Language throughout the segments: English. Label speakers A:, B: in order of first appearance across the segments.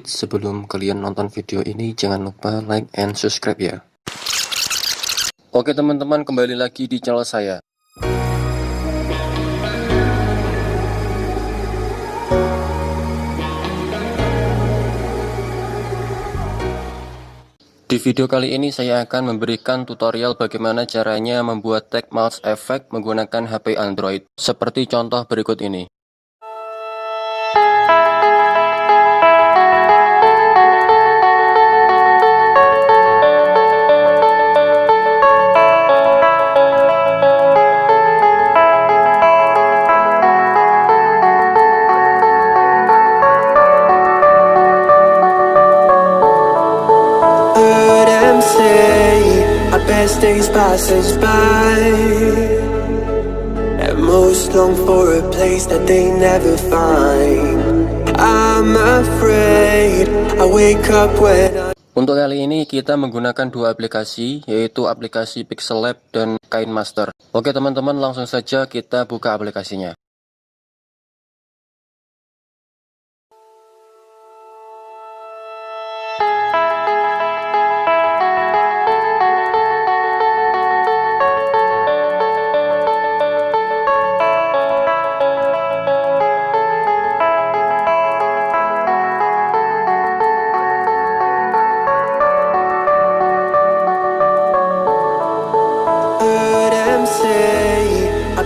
A: Sebelum kalian nonton video ini, jangan lupa like and subscribe ya. Oke teman-teman, kembali lagi di channel saya. Di video kali ini saya akan memberikan tutorial bagaimana caranya membuat tag mouse effect menggunakan HP Android, seperti contoh berikut ini.
B: Best days passes by, and most long for a place that they never find. I'm afraid I wake up when
A: Untuk kali ini kita menggunakan dua aplikasi, yaitu aplikasi Pixellab dan Kinemaster. Oke teman-teman, langsung saja kita buka aplikasinya.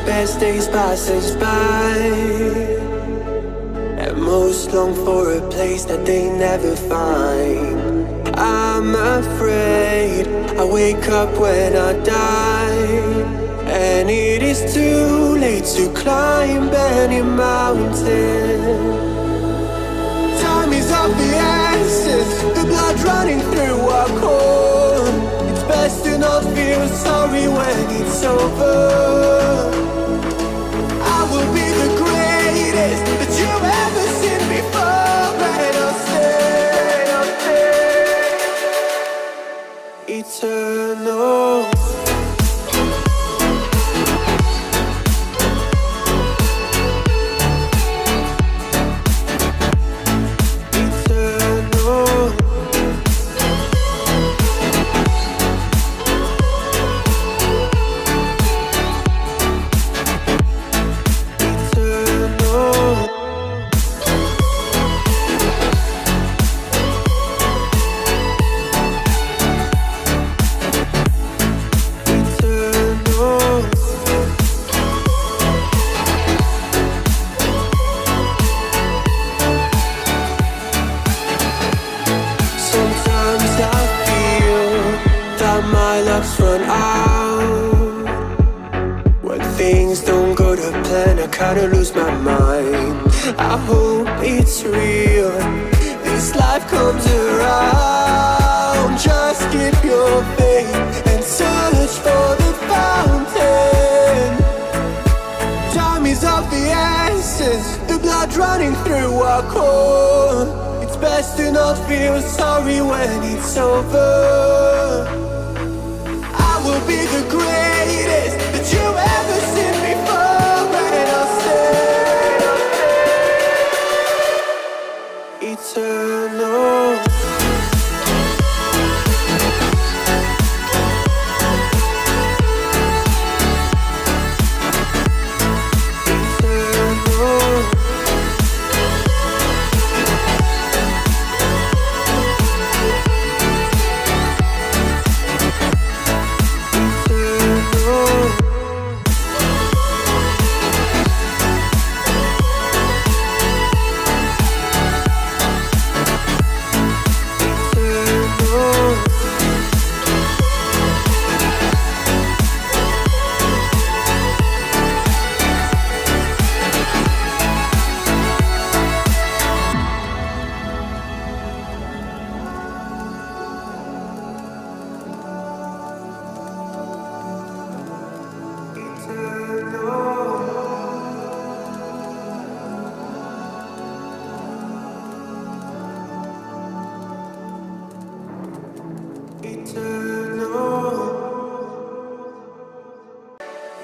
B: best days passes by, and most long for a place that they never find. I'm afraid I wake up when I die, and it is too late to climb any mountain. Time is of the essence, the blood running through our core. It's best to not feel sorry when it's over. I will be the greatest that you've ever seen before, and I'll stay eternal. My luck's run out. When things don't go to plan, I kinda lose my mind. I hope it's real, this life comes around. Just keep your faith and search for the fountain. Time is of the essence, the blood running through our core. It's best to not feel sorry when it's over. Will be the greatest that you've ever seen before, and I'll stay eternal.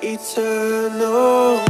B: Eternal.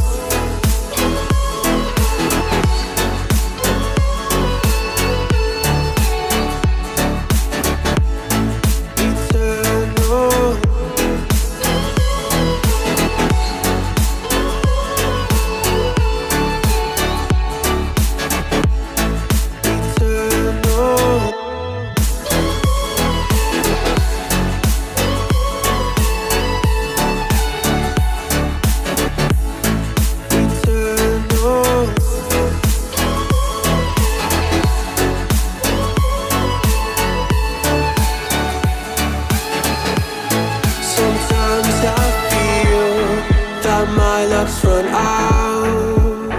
B: just run out.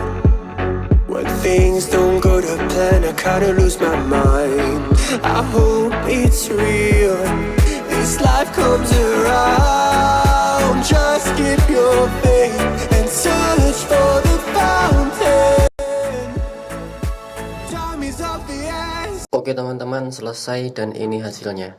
B: When things don't go to plan, I kinda lose my mind. I hope it's real, this life comes around. Just keep your faith and search for the fountain. Time is of the essence.
A: Oke teman-teman, selesai dan ini hasilnya.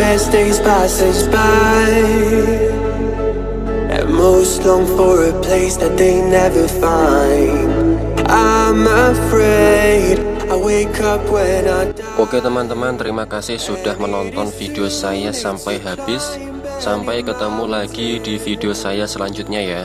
B: Best days pass us by, and most long for a place that they never find. I'm afraid I wake up when I die.
A: Oke teman-teman, terima kasih sudah menonton video saya sampai habis. Sampai ketemu lagi di video saya selanjutnya ya.